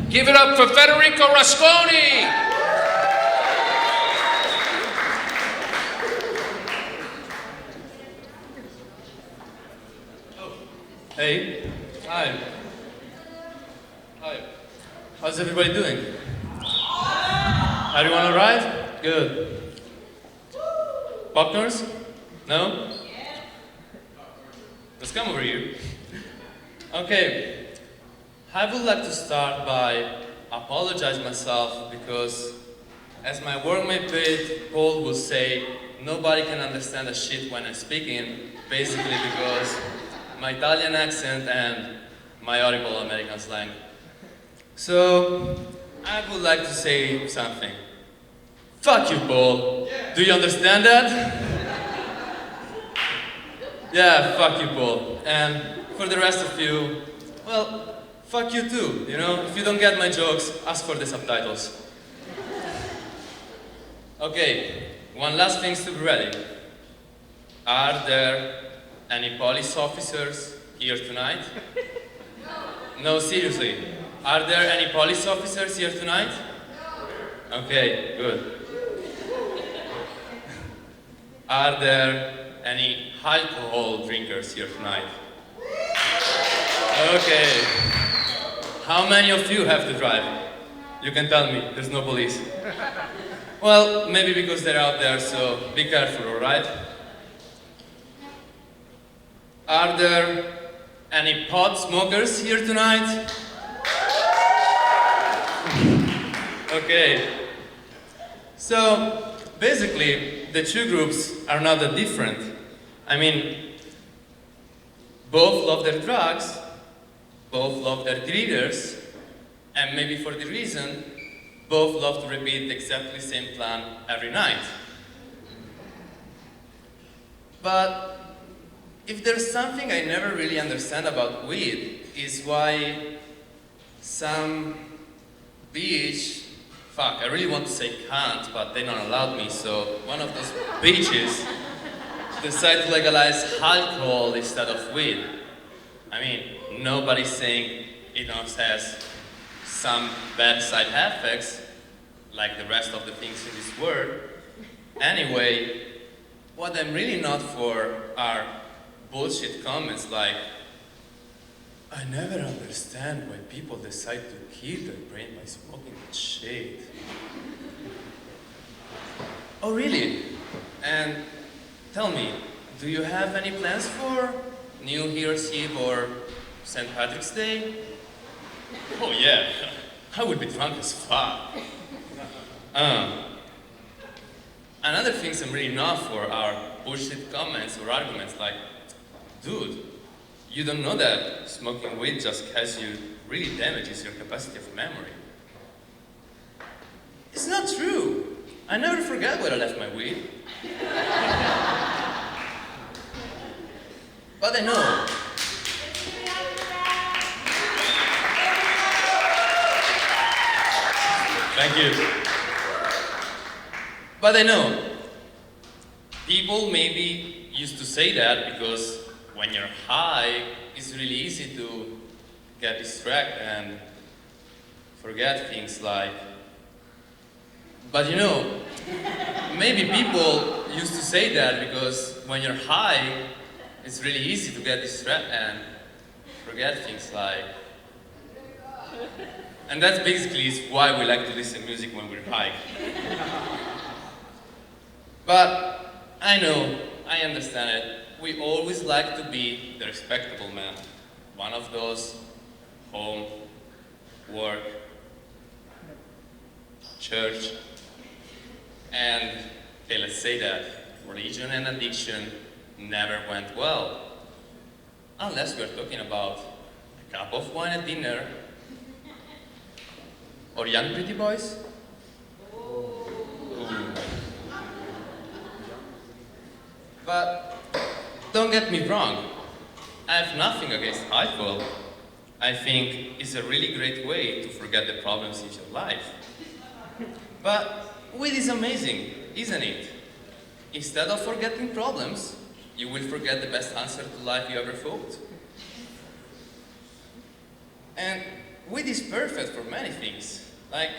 Give it up for Federico Rasconi! Hey. Hi. Hi. How's everybody doing? Everyone alright? Good. Popcorns? No? Let's come over here. Okay. I would like to start by apologizing myself because, as my workmate Paul will say, nobody can understand a shit when I'm speaking, basically because my Italian accent and my audible American slang. So, I would like to say something. Fuck you, Paul. Do you understand that? Yeah, fuck you, Paul. And for the rest of you, well, fuck you too, you know? If you don't get my jokes, ask for the subtitles. Okay, one last thing to be ready. Are there any police officers here tonight? No, seriously. Are there any police officers here tonight? Okay, good. Are there any alcohol drinkers here tonight? Okay. How many of you have to drive? You can tell me, there's no police. Well, maybe because they're out there, so be careful, alright? Are there any pot smokers here tonight? Okay. So, basically, the two groups are not that different. I mean, both love their drugs, both love their greeters, and maybe for the reason, both love to repeat exactly the same plan every night. But if there's something I never really understand about weed, is why some bitch, fuck, I really want to say cunt, but they don't allow me, so one of those bitches decide to legalize alcohol instead of weed. I mean, nobody's saying it has some bad side effects, like the rest of the things in this world. Anyway, what I'm really not for are bullshit comments like, I never understand why people decide to kill their brain by smoking that shit. Oh really? And tell me, do you have any plans for New Year's Eve or St. Patrick's Day? Oh yeah, I would be drunk as fuck. Another things I'm really not for are bullshit comments or arguments like, dude, you don't know that smoking weed just really damages your capacity of memory. It's not true. I never forget where I left my weed. But I know. Thank you. But I know. People maybe used to say that because when you're high, it's really easy to get distracted and forget things like. But you know, maybe people used to say that because when you're high, it's really easy to get distracted and forget things like. And that basically is why we like to listen to music when we're high. But I know, I understand it. We always like to be the respectable man. One of those home, work, church, and okay, let's say that religion and addiction never went well. Unless we're talking about a cup of wine at dinner, or young pretty boys. Ooh. But don't get me wrong, I have nothing against alcohol. I think it's a really great way to forget the problems in your life. But weed is amazing, isn't it? Instead of forgetting problems, you will forget the best answer to life you ever thought. And weed is perfect for many things. Like,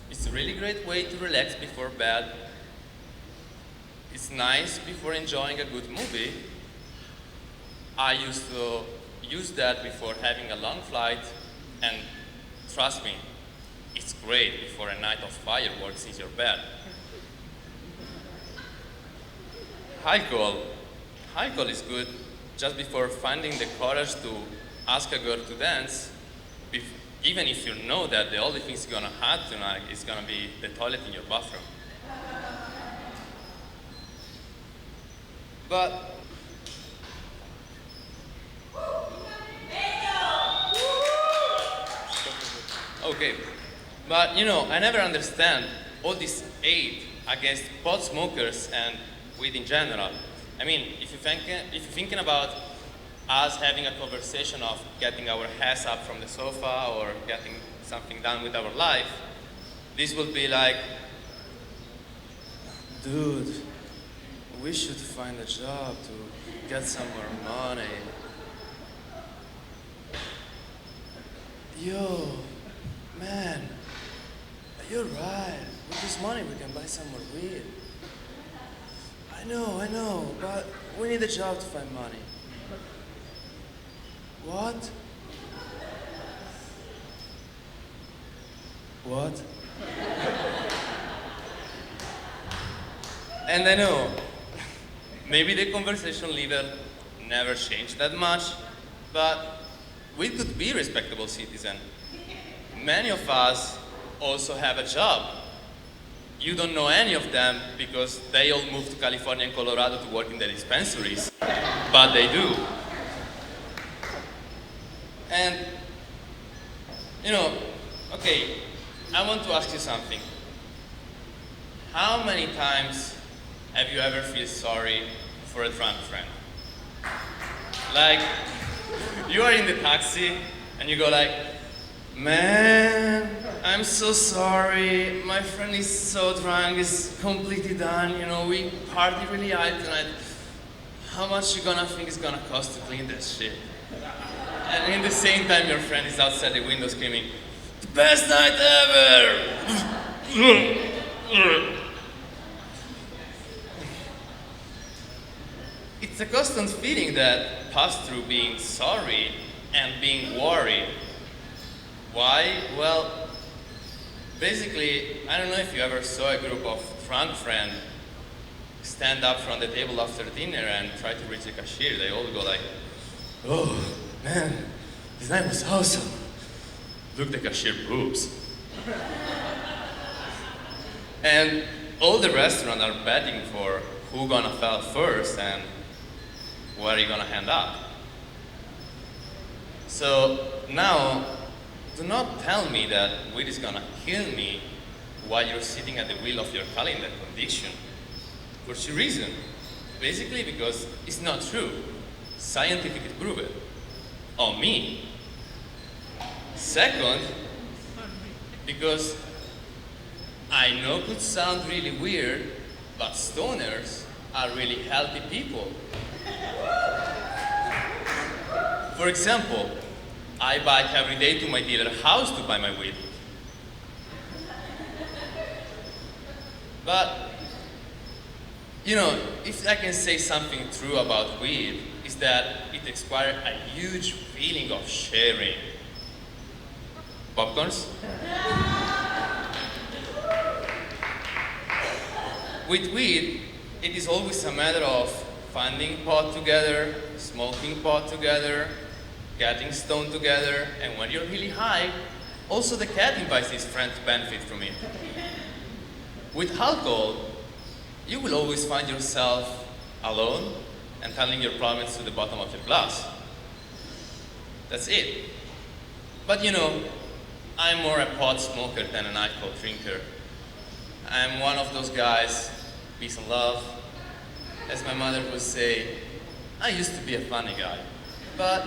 it's a really great way to relax before bed. It's nice before enjoying a good movie. I used to use that before having a long flight, and trust me, it's great before a night of fireworks in your bed. Alcohol. Alcohol is good just before finding the courage to ask a girl to dance, even if you know that the only thing she's gonna have tonight is gonna be the toilet in your bathroom. But okay, but you know, I never understand all this hate against pot smokers and weed in general. I mean, if you're thinking about us having a conversation of getting our ass up from the sofa or getting something done with our life, this will be like, dude, we should find a job to get some more money. Yo, man, you're right. With this money we can buy some more weed. I know, but we need a job to find money. What? What? And I know, maybe the conversation level never changed that much, but we could be respectable citizens. Many of us also have a job. You don't know any of them because they all moved to California and Colorado to work in the dispensaries, but they do. And, you know, okay, I want to ask you something. How many times have you ever feel sorry for a drunk friend? Like, you are in the taxi and you go like, man, I'm so sorry. My friend is so drunk, he's completely done. You know, we party really high tonight. How much you gonna think it's gonna cost to clean that shit? And in the same time, your friend is outside the window screaming, the best night ever! It's a constant feeling that passes through being sorry and being worried. Why? Well, basically, I don't know if you ever saw a group of drunk friends stand up from the table after dinner and try to reach the cashier. They all go like, oh, man, this night was awesome. Look, the cashier boobs. And all the restaurants are betting for who gonna fail first and where you gonna end up. So now, do not tell me that weed is gonna kill me while you're sitting at the wheel of your car in that condition. For two reasons. Basically because it's not true. Scientifically proven. On me. Second, because I know it could sound really weird, but stoners are really healthy people. For example, I bike every day to my dealer house to buy my weed. But, you know, if I can say something true about weed, is that it inspires a huge feeling of sharing. Popcorns? With weed, it is always a matter of finding pot together, smoking pot together, getting stoned together, and when you're really high, also the cat invites his friend to benefit from it. With alcohol, you will always find yourself alone and telling your problems to the bottom of your glass. That's it. But you know, I'm more a pot smoker than an alcohol drinker. I'm one of those guys, peace and love. As my mother would say, I used to be a funny guy. But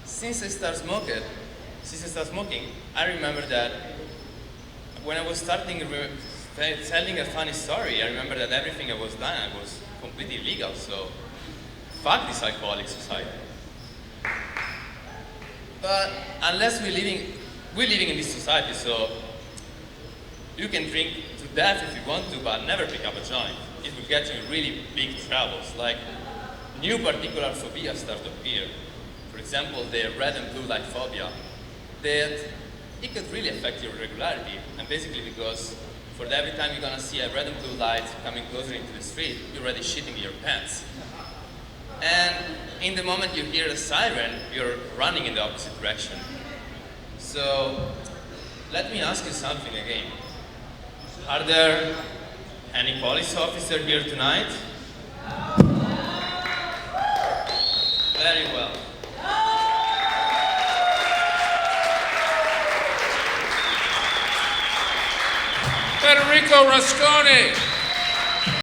since I started smoking, I remember that when I was telling a funny story, I remember that everything I was done was completely illegal, so fuck this alcoholic society. But unless we're living in this society, so you can drink to death if you want to, but never pick up a joint. It will get you in really big troubles, like new particular phobias start to appear. For example, the red and blue light phobia, that it could really affect your regularity. And basically because for every time you're gonna see a red and blue light coming closer into the street, you're already shitting in your pants. And in the moment you hear a siren, you're running in the opposite direction. So let me ask you something again. Are there any police officer here tonight? Very well. Federico Rasconi.